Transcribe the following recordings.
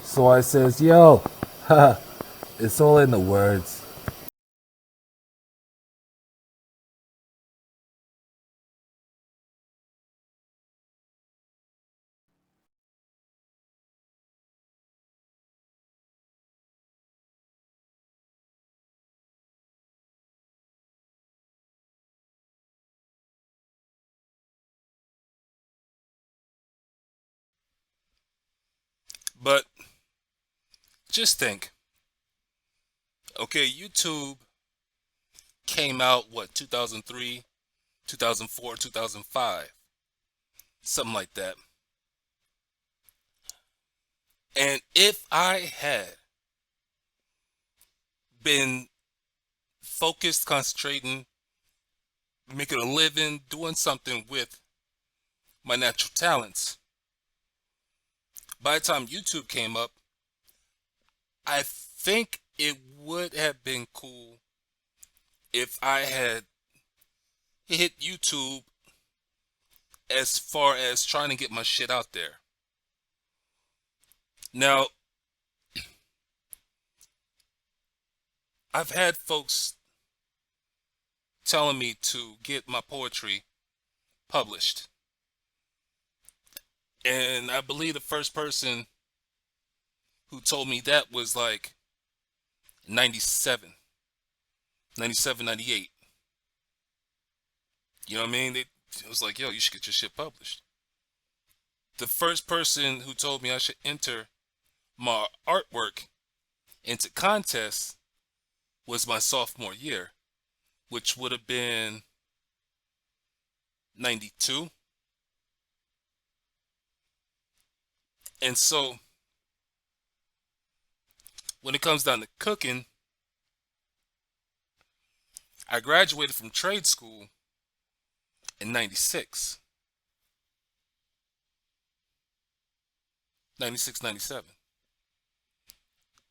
So I says, yo, haha, it's all in the words. But just think, okay, YouTube came out what 2003, 2004, 2005, something like that. And if I had been focused, concentrating, making a living, doing something with my natural talents, by the time YouTube came up, I think it would have been cool if I had hit YouTube as far as trying to get my shit out there. Now, I've had folks telling me to get my poetry published. And I believe the first person who told me that was like 97, 97, 98. You know what I mean? It was like, yo, you should get your shit published. The first person who told me I should enter my artwork into contests was my sophomore year, which would have been 92. And so when it comes down to cooking, I graduated from trade school in 96, 96, 97.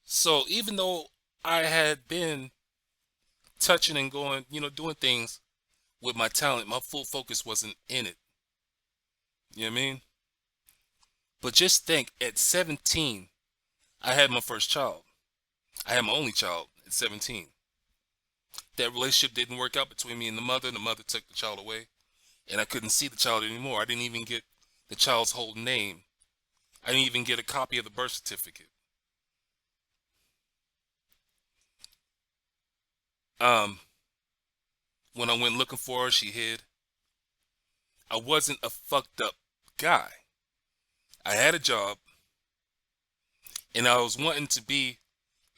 So even though I had been touching and going, doing things with my talent, my full focus wasn't in it. You know what I mean? But just think, at 17, I had my first child. I had my only child at 17. That relationship didn't work out between me and the mother. The mother took the child away, and I couldn't see the child anymore. I didn't even get the child's whole name. I didn't even get a copy of the birth certificate. Um, when I went looking for her, she hid. I wasn't a fucked up guy. I had a job, and I was wanting to be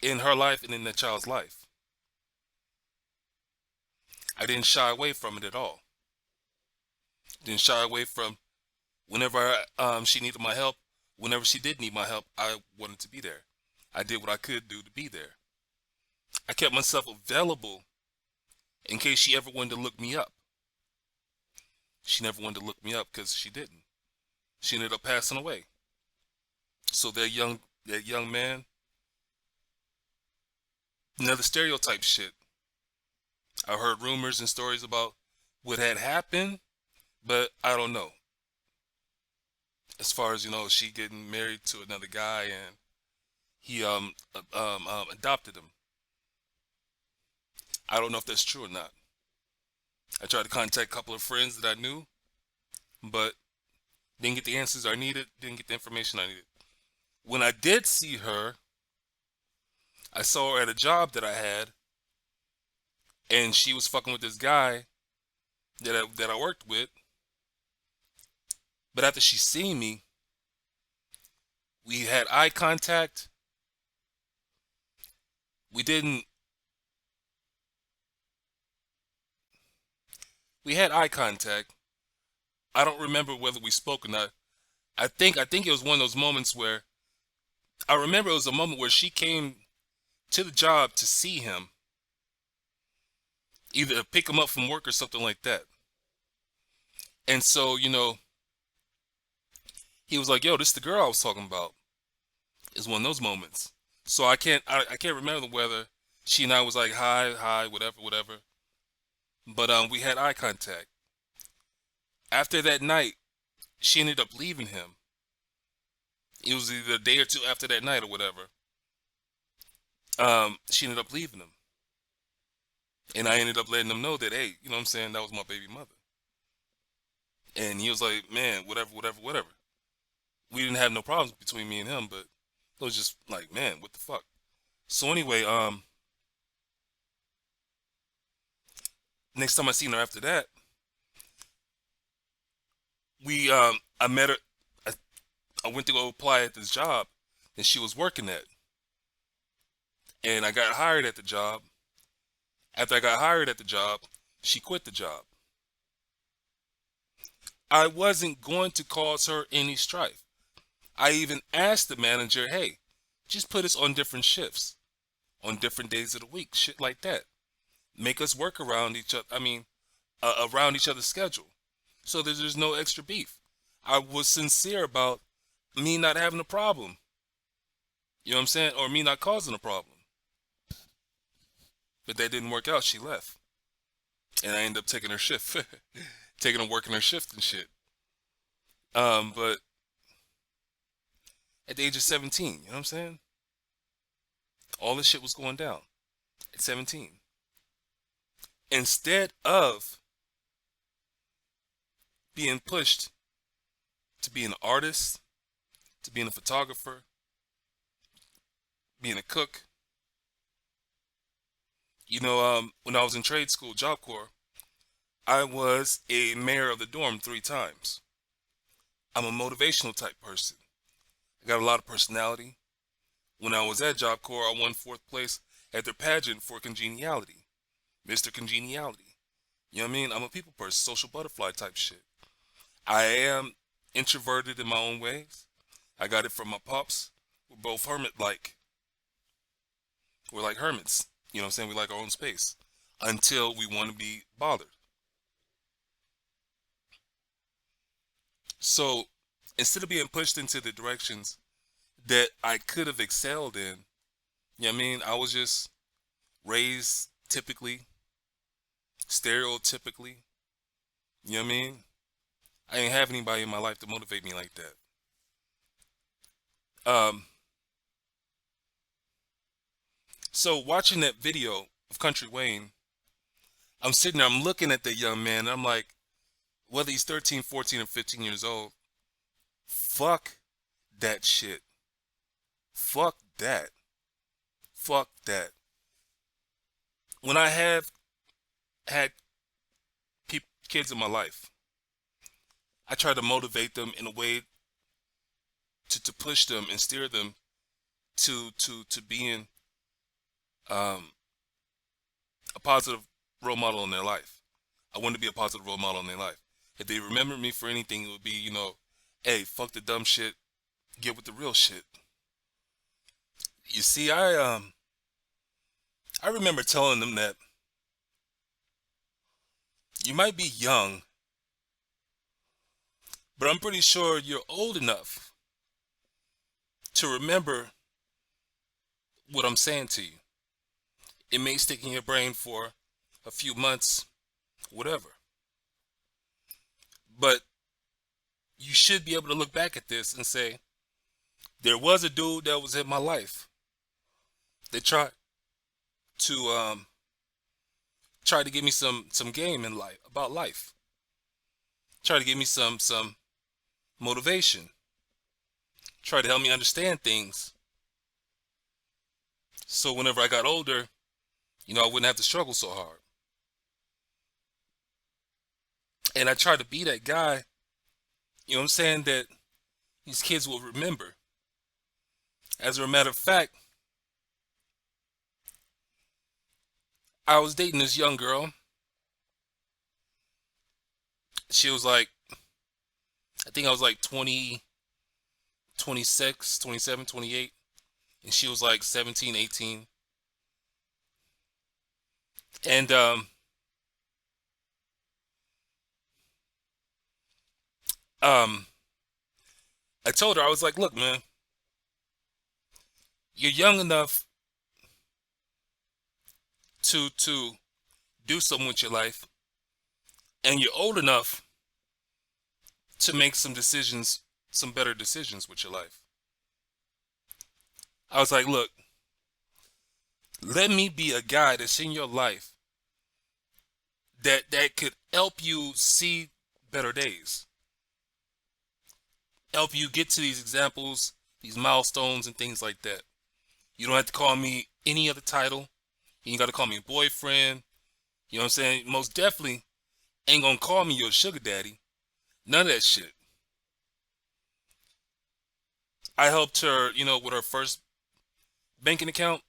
in her life and in that child's life. I didn't shy away from it at all. Didn't shy away from whenever she needed my help. Whenever she did need my help, I wanted to be there. I did what I could do to be there. I kept myself available in case she ever wanted to look me up. She never wanted to look me up because she didn't. She ended up passing away. So that young man, another stereotype shit. I heard rumors and stories about what had happened, but I don't know. As far as she getting married to another guy and he adopted him. I don't know if that's true or not. I tried to contact a couple of friends that I knew, but didn't get the answers I needed, didn't get the information I needed. When I did see her, I saw her at a job that I had, and she was fucking with this guy that I worked with. But after she seen me, we had eye contact. We didn't. We had eye contact. I don't remember whether we spoke or not. I think it was one of those moments where I remember it was a moment where she came to the job to see him, either to pick him up from work or something like that. And so, he was like, "Yo, this is the girl I was talking about." It's one of those moments. So I can't remember whether she and I was like, "Hi, hi, whatever, whatever." But we had eye contact. After that night, she ended up leaving him, It was either a day or two after that night or whatever. She ended up leaving him. And I ended up letting him know that, hey, you know what I'm saying, that was my baby mother. And he was like, man, whatever, whatever, whatever. We didn't have no problems between me and him, but it was just like, man, what the fuck? So anyway, next time I seen her after that, I met her. I, I went to go apply at this job that she was working at, and I got hired at the job. After I got hired at the job, she quit the job. I wasn't going to cause her any strife. I even asked the manager, hey, just put us on different shifts, on different days of the week, shit like that. Make us work around each other. I mean, around each other's schedule, so that there's no extra beef. I was sincere about me not having a problem. You know what I'm saying? Or me not causing a problem. But that didn't work out. She left. And I ended up taking her shift. Taking her working her shift and shit. But at the age of 17, you know what I'm saying? All this shit was going down at 17. Instead of being pushed to be an artist, to being a photographer, being a cook. When I was in trade school, Job Corps, I was a mayor of the dorm 3 times. I'm a motivational type person. I got a lot of personality. When I was at Job Corps, I won 4th place at their pageant for congeniality, Mr. Congeniality. You know what I mean? I'm a people person, social butterfly type shit. I am introverted in my own ways. I got it from my pops. We're both hermit-like. We're like hermits. You know what I'm saying? We like our own space until we want to be bothered. So instead of being pushed into the directions that I could have excelled in, you know what I mean? I was just raised typically, stereotypically. You know what I mean? I didn't have anybody in my life to motivate me like that. So watching that video of Country Wayne, I'm sitting there, I'm looking at that young man, and I'm like, whether he's 13, 14, or 15 years old, fuck that shit. Fuck that. Fuck that. When I have had kids in my life, I try to motivate them in a way to push them and steer them to being a positive role model in their life. I want to be a positive role model in their life. If they remember me for anything, it would be, hey, fuck the dumb shit, get with the real shit. You see, I remember telling them that you might be young, but I'm pretty sure you're old enough to remember what I'm saying to you. It may stick in your brain for a few months, whatever. But you should be able to look back at this and say, there was a dude that was in my life that to tried to give me some game in life about life. Tried to give me some motivation. Tried to help me understand things. So whenever I got older, I wouldn't have to struggle so hard. And I tried to be that guy, you know what I'm saying, that these kids will remember. As a matter of fact, I was dating this young girl. She was like, I think I was like 20, 26, 27, 28. And she was like 17, 18. And I told her, I was like, look, man, you're young enough to do something with your life, and you're old enough to make some decisions, some better decisions with your life. I was like, look, let me be a guy that's in your life that could help you see better days, help you get to these examples, these milestones, and things like that. You don't have to call me any other title. You ain't got to call me boyfriend. You know what I'm saying? Most definitely ain't gonna call me your sugar daddy. None of that shit. I helped her, with her first banking account.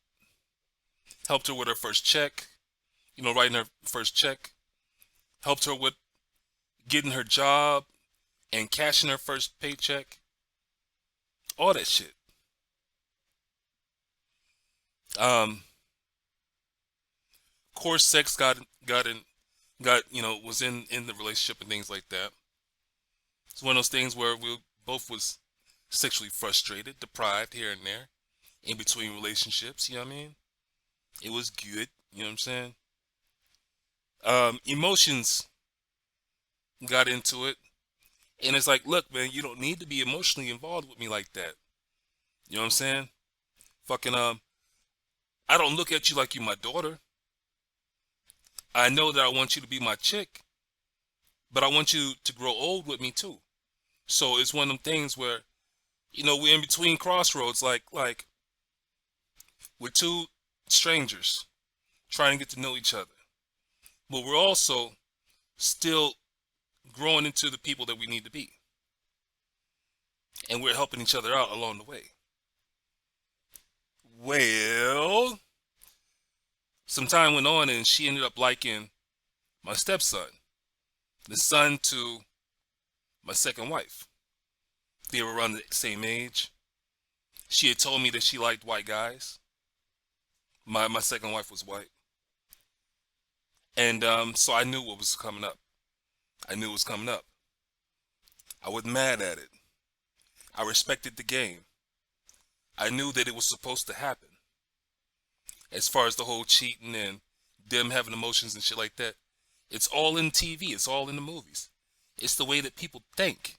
Helped her with her first check. Writing her first check. Helped her with getting her job and cashing her first paycheck. All that shit. Um, of course, sex was in the relationship and things like that. It's one of those things where we both was sexually frustrated, deprived here and there, in between relationships. You know what I mean? It was good. You know what I'm saying? Emotions got into it, and it's like, look, man, you don't need to be emotionally involved with me like that. You know what I'm saying? Fucking I don't look at you like you my daughter. I know that I want you to be my chick, but I want you to grow old with me too. So it's one of them things where, we're in between crossroads, like we're two strangers trying to get to know each other. But we're also still growing into the people that we need to be. And we're helping each other out along the way. Well, some time went on and she ended up liking my stepson, the son to my second wife. They were around the same age. She had told me that she liked white guys. My second wife was white. And so I knew what was coming up. I knew it was coming up. I wasn't mad at it. I respected the game. I knew that it was supposed to happen. As far as the whole cheating and them having emotions and shit like that, it's all in TV. It's all in the movies. It's the way that people think.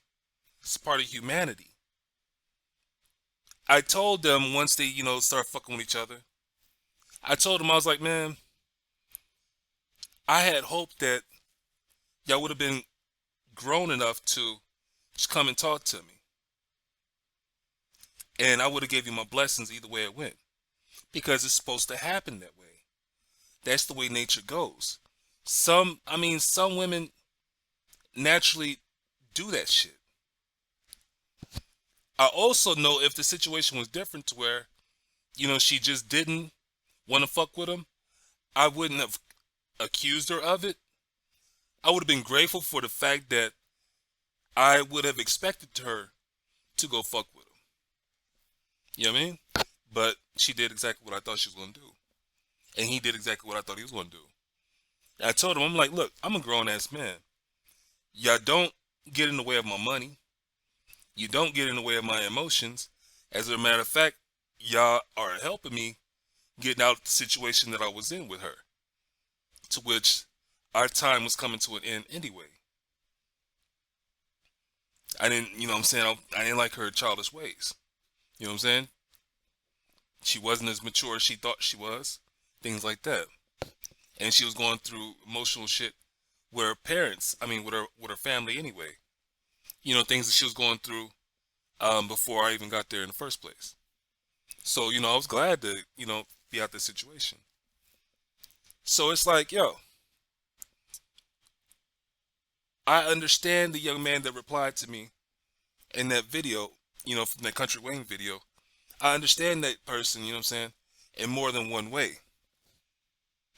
It's part of humanity. I told them once they, start fucking with each other, I told them, I was like, man, I had hoped that y'all would have been grown enough to just come and talk to me. And I would have gave you my blessings either way it went. Because it's supposed to happen that way. That's the way nature goes. Some women naturally do that shit. I also know if the situation was different to where, she just didn't want to fuck with him, I wouldn't have accused her of it. I would have been grateful for the fact that I would have expected her to go fuck with him. You know what I mean? But she did exactly what I thought she was going to do. And he did exactly what I thought he was going to do. And I told him, I'm like, look, I'm a grown-ass man. Y'all don't get in the way of my money. You don't get in the way of my emotions. As a matter of fact, y'all are helping me getting out of the situation that I was in with her. To which our time was coming to an end anyway. I didn't, you know what I'm saying? I didn't like her childish ways. You know what I'm saying? She wasn't as mature as she thought she was. Things like that. And she was going through emotional shit with her parents. With her family anyway. Things that she was going through before I even got there in the first place. So, I was glad to, be out this situation. So it's like, yo, I understand the young man that replied to me in that video, from that Country Wayne video. I understand that person, you know what I'm saying, in more than one way.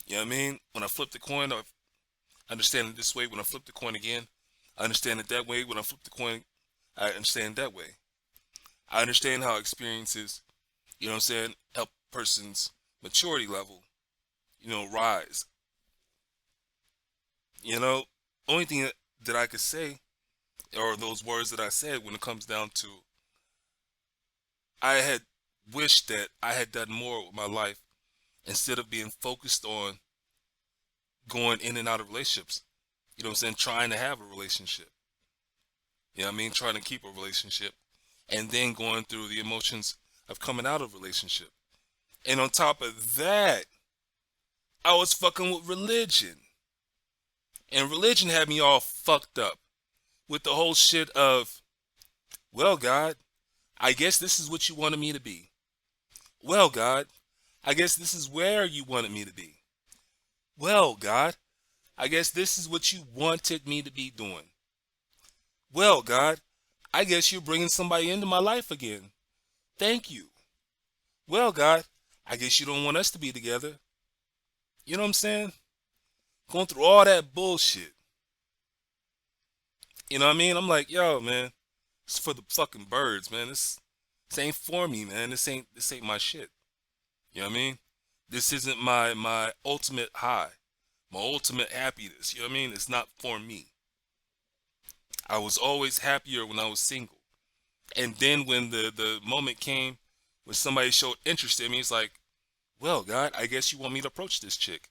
You know what I mean? When I flip the coin, I understand it this way. When I flip the coin again, I understand it that way. When I flip the coin, I understand that way. I understand how experiences, you know what I'm saying, help a person's maturity level, rise. Only thing that I could say, or those words that I said when it comes down to, I had wished that I had done more with my life instead of being focused on going in and out of relationships. You know what I'm saying? Trying to have a relationship. You know what I mean? Trying to keep a relationship. And then going through the emotions of coming out of a relationship. And on top of that, I was fucking with religion. And religion had me all fucked up with the whole shit of, well, God, I guess this is what you wanted me to be. Well, God, I guess this is where you wanted me to be. Well, God, I guess this is what you wanted me to be doing. Well, God, I guess you're bringing somebody into my life again. Thank you. Well, God, I guess you don't want us to be together. You know what I'm saying? Going through all that bullshit. You know what I mean? I'm like, yo, man, it's for the fucking birds, man. This ain't for me, man. This ain't my shit. You know what I mean? This isn't my ultimate high, my ultimate happiness. You know what I mean? It's not for me. I was always happier when I was single. And then when the moment came when somebody showed interest in me, it's like, well, God, I guess you want me to approach this chick.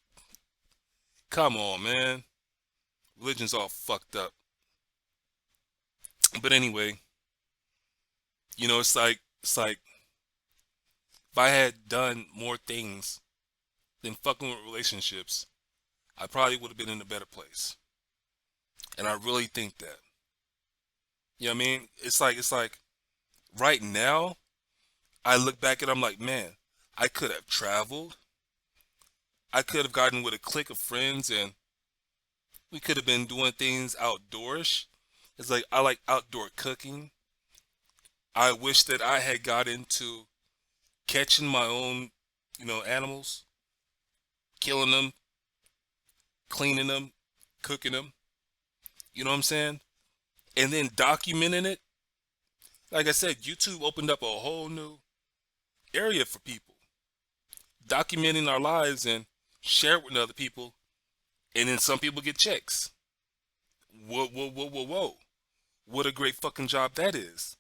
Come on, man. Religion's all fucked up. But anyway, it's like if I had done more things than fucking with relationships, I probably would have been in a better place. And I really think that. You know what I mean? It's like right now, I look back and I'm like, man, I could have traveled. I could have gotten with a clique of friends and we could have been doing things outdoors. It's like I like outdoor cooking. I wish that I had got into catching my own, animals, killing them, cleaning them, cooking them. You know what I'm saying? And then documenting it. Like I said, YouTube opened up a whole new area for people. Documenting our lives and share it with other people. And then some people get checks. Whoa, whoa, whoa, whoa, whoa. What a great fucking job that is.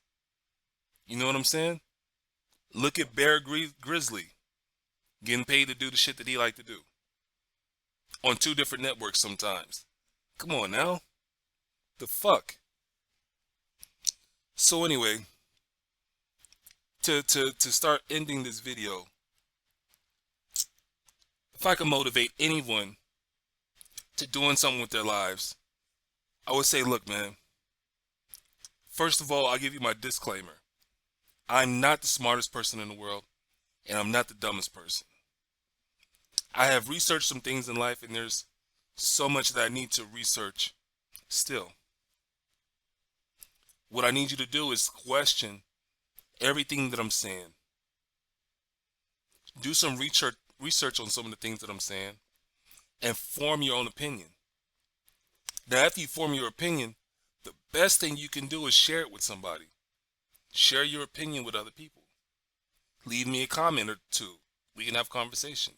You know what I'm saying? Look at Grizzly getting paid to do the shit that he like to do. On 2 different networks sometimes. Come on now. The fuck? So anyway, to start ending this video, if I can motivate anyone to doing something with their lives, I would say, look, man, first of all, I'll give you my disclaimer. I'm not the smartest person in the world, and I'm not the dumbest person. I have researched some things in life, and there's so much that I need to research still. What I need you to do is question everything that I'm saying. Do some research on some of the things that I'm saying, and form your own opinion. Now, after you form your opinion, the best thing you can do is share it with somebody. Share your opinion with other people. Leave me a comment or 2. We can have conversation.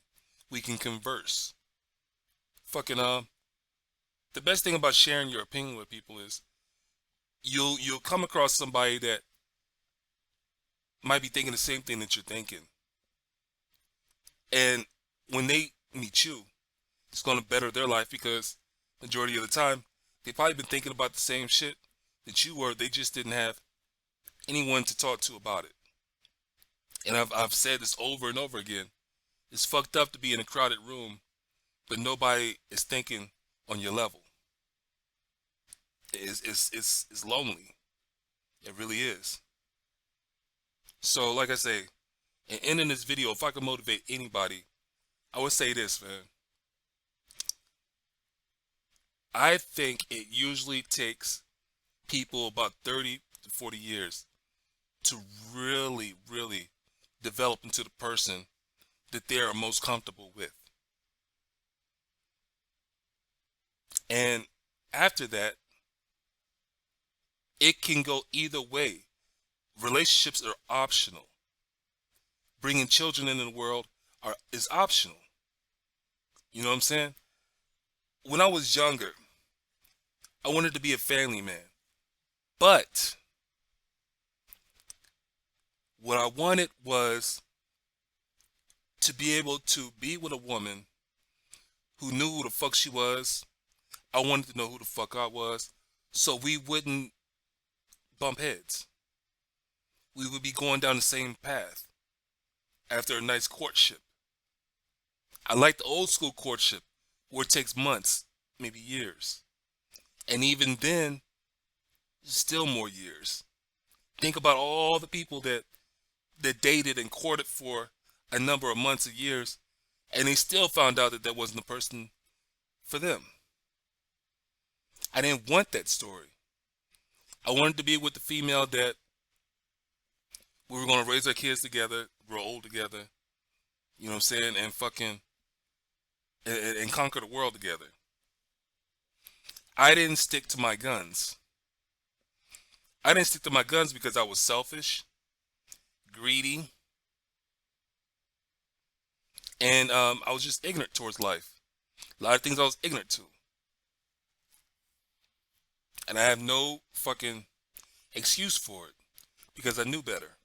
We can converse. Fucking the best thing about sharing your opinion with people is you'll come across somebody that might be thinking the same thing that you're thinking. And when they meet you, it's going to better their life because majority of the time, they've probably been thinking about the same shit that you were. They just didn't have anyone to talk to about it. And I've said this over and over again. It's fucked up to be in a crowded room, but nobody is thinking on your level. It's lonely. It really is. So, like I say, in ending this video, if I could motivate anybody, I would say this, man. I think it usually takes people about 30 to 40 years to really, really develop into the person that they are most comfortable with. And after that, it can go either way. Relationships are optional. Bringing children into the world is optional. You know what I'm saying? When I was younger, I wanted to be a family man. But what I wanted was to be able to be with a woman who knew who the fuck she was. I wanted to know who the fuck I was, so we wouldn't bump heads. we would be going down the same path after a nice courtship. I like the old school courtship where it takes months, maybe years. And even then, still more years. Think about all the people that dated and courted for a number of months or years, and they still found out that that wasn't the person for them. I didn't want that story. I wanted to be with the female that we were going to raise our kids together, grow old together, you know what I'm saying, and fucking and conquer the world together. I didn't stick to my guns. I didn't stick to my guns because I was selfish, greedy, and I was just ignorant towards life. A lot of things I was ignorant to, and I have no fucking excuse for it because I knew better.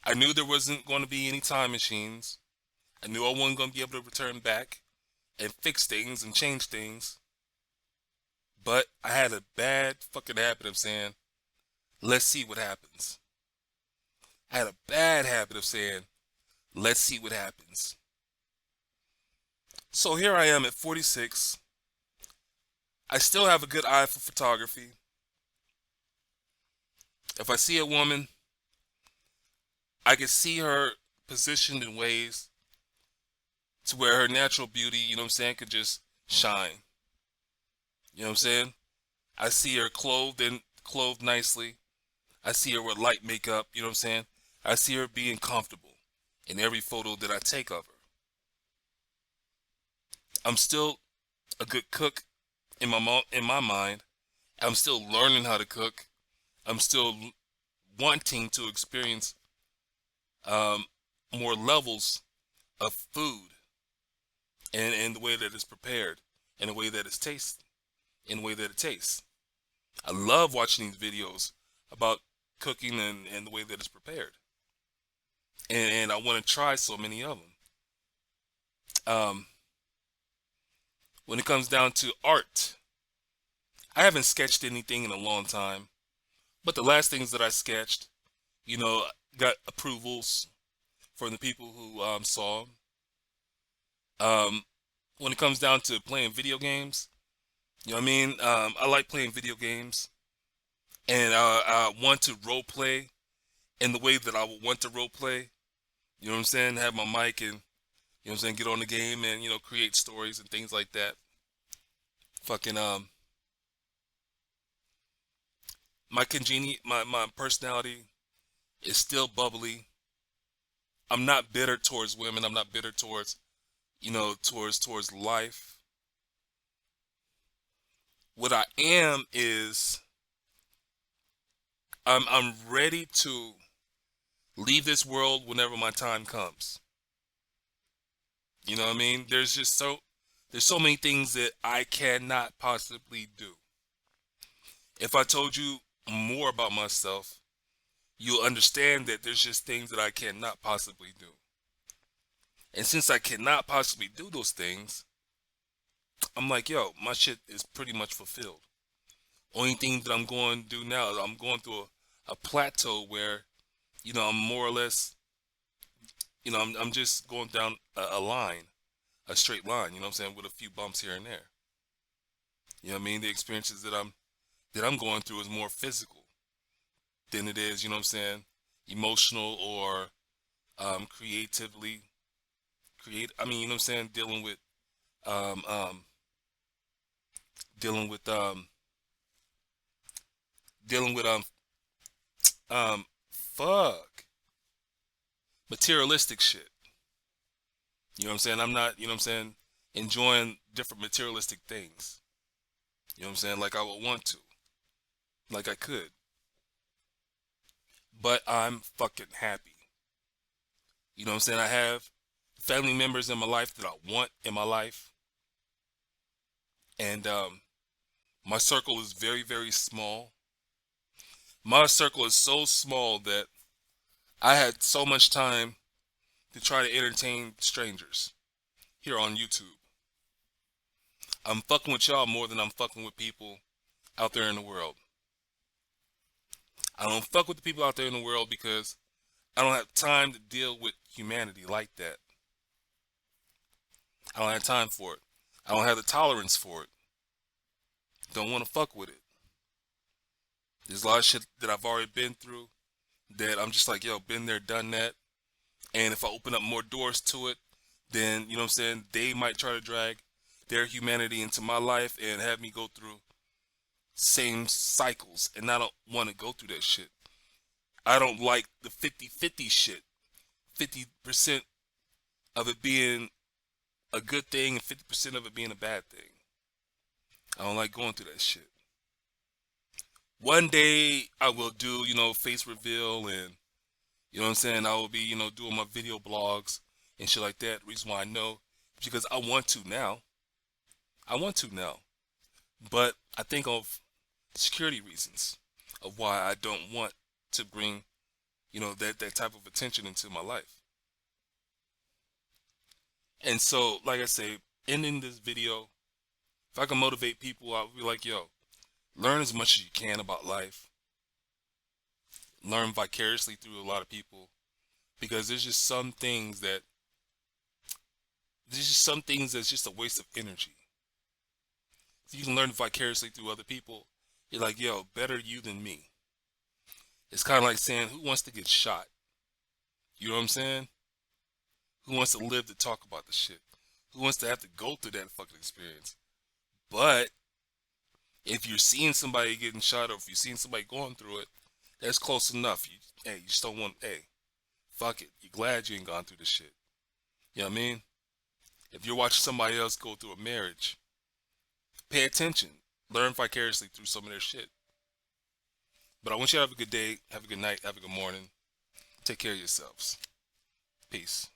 I knew there wasn't going to be any time machines. I knew I wasn't going to be able to return back and fix things and change things. But I had a bad fucking habit of saying, let's see what happens. I had a bad habit of saying, let's see what happens. So here I am at 46. I still have a good eye for photography. If I see a woman, I can see her positioned in ways to where her natural beauty, you know what I'm saying, could just shine. You know what I'm saying? I see her clothed nicely. I see her with light makeup, you know what I'm saying? I see her being comfortable in every photo that I take of her. I'm still a good cook in my mind. I'm still learning how to cook. I'm still wanting to experience um, more levels of food and the way that it's prepared and the way that it's tasted and the way that it tastes. I love watching these videos about cooking and the way that it's prepared. And I want to try so many of them. When it comes down to art, I haven't sketched anything in a long time. But the last things that I sketched, you know, got approvals from the people who saw. When it comes down to playing video games, you know what I mean? I like playing video games. And I want to role play in the way that I would want to role play. You know what I'm saying? Have my mic and, you know what I'm saying, get on the game and, you know, create stories and things like that. Fucking, my personality is still bubbly. I'm not bitter towards women. I'm not bitter towards, you know, towards life. What I am is I'm ready to leave this world whenever my time comes. You know what I mean? There's so many things that I cannot possibly do. If I told you more about myself, you'll understand that there's just things that I cannot possibly do. And since I cannot possibly do those things, I'm like, yo, my shit is pretty much fulfilled. Only thing that I'm going to do now, I'm going through a plateau where, you know, I'm more or less, you know, I'm just going down a line, a straight line, you know what I'm saying, with a few bumps here and there. You know what I mean? The experiences that I'm going through is more physical than it is, you know what I'm saying, emotional or creatively I mean, you know what I'm saying, um um dealing with um dealing with fuck materialistic shit. You know what I'm saying? I'm not, you know what I'm saying, enjoying different materialistic things. You know what I'm saying? Like I would want to. Like I could. But I'm fucking happy. You know what I'm saying? I have family members in my life that I want in my life. And my circle is very, very small. My circle is so small that I had so much time to try to entertain strangers here on YouTube. I'm fucking with y'all more than I'm fucking with people out there in the world. I don't fuck with the people out there in the world because I don't have time to deal with humanity like that. I don't have time for it. I don't have the tolerance for it. Don't want to fuck with it. There's a lot of shit that I've already been through that I'm just like, yo, been there, done that. And if I open up more doors to it, then, you know what I'm saying, they might try to drag their humanity into my life and have me go through same cycles. And I don't want to go through that shit. I don't like the 50-50 shit. 50% of it being a good thing and 50% of it being a bad thing. I don't like going through that shit. One day I will do, face reveal and, you know what I'm saying, I will be, doing my video blogs and shit like that. The reason why I know is because I want to now. I want to now. But I think of security reasons of why I don't want to bring, that type of attention into my life. And so, like I say, ending this video, if I can motivate people, I'll be like, yo, learn as much as you can about life. Learn vicariously through a lot of people. Because there's just some things that's just a waste of energy. If you can learn vicariously through other people, you're like, yo, better you than me. It's kind of like saying, who wants to get shot? You know what I'm saying? Who wants to live to talk about the shit? Who wants to have to go through that fucking experience? But if you're seeing somebody getting shot or if you're seeing somebody going through it, that's close enough. You just don't want, hey, fuck it. You're glad you ain't gone through the shit. You know what I mean? If you're watching somebody else go through a marriage, pay attention. Learn vicariously through some of their shit. But I want you to have a good day, have a good night, have a good morning. Take care of yourselves. Peace.